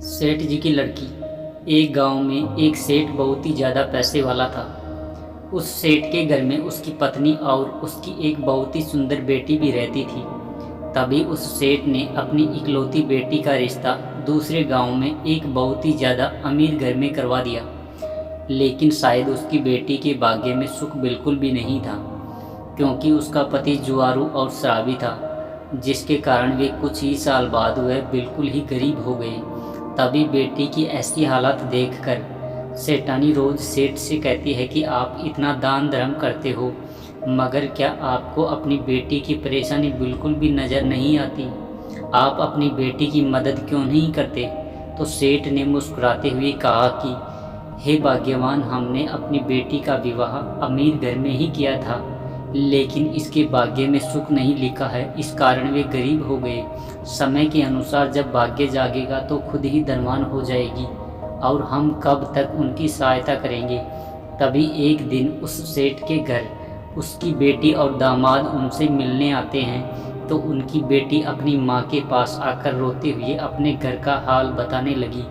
सेठ जी की लड़की। एक गांव में एक सेठ बहुत ही ज़्यादा पैसे वाला था। उस सेठ के घर में उसकी पत्नी और उसकी एक बहुत ही सुंदर बेटी भी रहती थी। तभी उस सेठ ने अपनी इकलौती बेटी का रिश्ता दूसरे गांव में एक बहुत ही ज़्यादा अमीर घर में करवा दिया। लेकिन शायद उसकी बेटी के भाग्य में सुख बिल्कुल भी नहीं था, क्योंकि उसका पति जुआरू और शराबी था, जिसके कारण वे कुछ ही साल बाद वह बिल्कुल ही गरीब हो गए। तभी बेटी की ऐसी हालत देखकर सेठानी रोज सेठ से कहती है कि आप इतना दान धर्म करते हो, मगर क्या आपको अपनी बेटी की परेशानी बिल्कुल भी नज़र नहीं आती? आप अपनी बेटी की मदद क्यों नहीं करते? तो सेठ ने मुस्कुराते हुए कहा कि हे भाग्यवान, हमने अपनी बेटी का विवाह अमीर घर में ही किया था, लेकिन इसके भाग्य में सुख नहीं लिखा है, इस कारण वे गरीब हो गए। समय के अनुसार जब भाग्य जागेगा तो खुद ही धनवान हो जाएगी, और हम कब तक उनकी सहायता करेंगे। तभी एक दिन उस सेठ के घर उसकी बेटी और दामाद उनसे मिलने आते हैं, तो उनकी बेटी अपनी माँ के पास आकर रोते हुए अपने घर का हाल बताने लगी।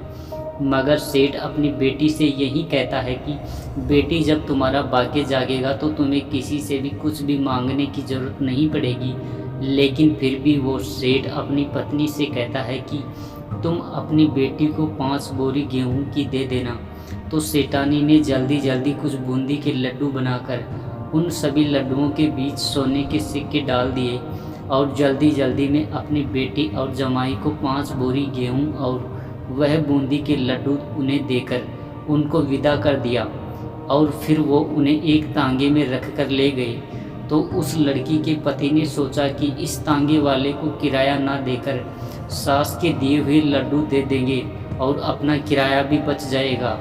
मगर सेठ अपनी बेटी से यही कहता है कि बेटी, जब तुम्हारा भाग्य जागेगा तो तुम्हें किसी से भी कुछ भी मांगने की ज़रूरत नहीं पड़ेगी। लेकिन फिर भी वो सेठ अपनी पत्नी से कहता है कि तुम अपनी बेटी को 5 बोरी गेहूं की दे देना। तो सेठानी ने जल्दी जल्दी कुछ बूंदी के लड्डू बनाकर उन सभी लड्डुओं के बीच सोने के सिक्के डाल दिए, और जल्दी जल्दी में अपनी बेटी और जमाई को 5 बोरी गेहूं और वह बूंदी के लड्डू उन्हें देकर उनको विदा कर दिया। और फिर वो उन्हें एक तांगे में रख कर ले गए। तो उस लड़की के पति ने सोचा कि इस तांगे वाले को किराया ना देकर सास के दिए हुए लड्डू दे देंगे और अपना किराया भी बच जाएगा।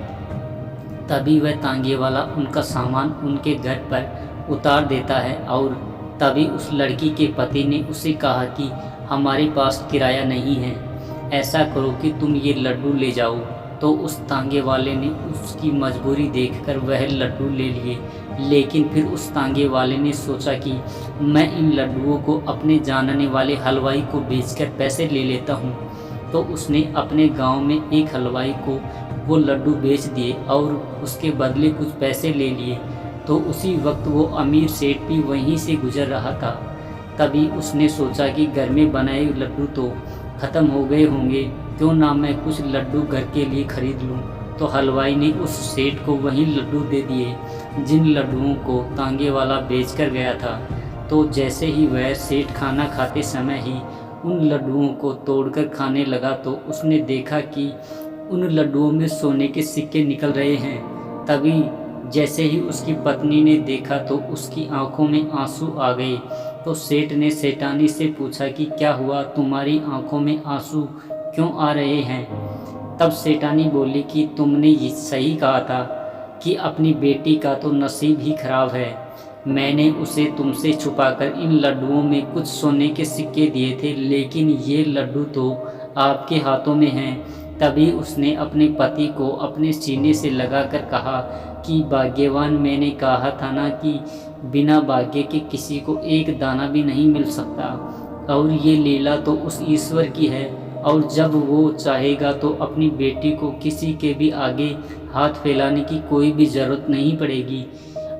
तभी वह तांगे वाला उनका सामान उनके घर पर उतार देता है, और तभी उस लड़की के पति ने उसे कहा कि हमारे पास किराया नहीं है, ऐसा करो कि तुम ये लड्डू ले जाओ। तो उस तांगे वाले ने उसकी मजबूरी देखकर वह लड्डू ले लिए। लेकिन फिर उस तांगे वाले ने सोचा कि मैं इन लड्डुओं को अपने जानने वाले हलवाई को बेचकर पैसे ले लेता हूँ। तो उसने अपने गांव में एक हलवाई को वो लड्डू बेच दिए और उसके बदले कुछ पैसे ले लिए। तो उसी वक्त वो अमीर सेठ भी वहीं से गुजर रहा था। तभी उसने सोचा कि घर में बनाए लड्डू तो ख़त्म हो गए होंगे, क्यों ना मैं कुछ लड्डू घर के लिए ख़रीद लूँ। तो हलवाई ने उस सेठ को वही लड्डू दे दिए जिन लड्डुओं को तांगे वाला बेच कर गया था। तो जैसे ही वह सेठ खाना खाते समय ही उन लड्डुओं को तोड़कर खाने लगा, तो उसने देखा कि उन लड्डुओं में सोने के सिक्के निकल रहे हैं। तभी जैसे ही उसकी पत्नी ने देखा तो उसकी आंखों में आंसू आ गए। तो सेठ ने सेठानी से पूछा कि क्या हुआ, तुम्हारी आंखों में आंसू क्यों आ रहे हैं? तब सेठानी बोली कि तुमने ये सही कहा था कि अपनी बेटी का तो नसीब ही खराब है। मैंने उसे तुमसे छुपाकर इन लड्डुओं में कुछ सोने के सिक्के दिए थे, लेकिन ये लड्डू तो आपके हाथों में हैं। तभी उसने अपने पति को अपने सीने से लगाकर कहा कि भाग्यवान, मैंने कहा था ना कि बिना भाग्य के किसी को एक दाना भी नहीं मिल सकता, और ये लीला तो उस ईश्वर की है, और जब वो चाहेगा तो अपनी बेटी को किसी के भी आगे हाथ फैलाने की कोई भी ज़रूरत नहीं पड़ेगी,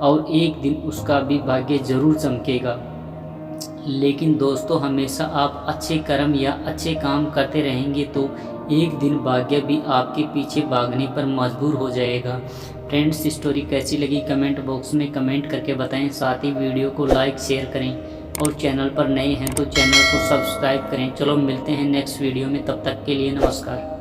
और एक दिन उसका भी भाग्य ज़रूर चमकेगा। लेकिन दोस्तों, हमेशा आप अच्छे कर्म या अच्छे काम करते रहेंगे तो एक दिन भाग्य भी आपके पीछे भागने पर मजबूर हो जाएगा। फ्रेंड्स, स्टोरी कैसी लगी कमेंट बॉक्स में कमेंट करके बताएं। साथ ही वीडियो को लाइक शेयर करें, और चैनल पर नए हैं तो चैनल को सब्सक्राइब करें। चलो मिलते हैं नेक्स्ट वीडियो में, तब तक के लिए नमस्कार।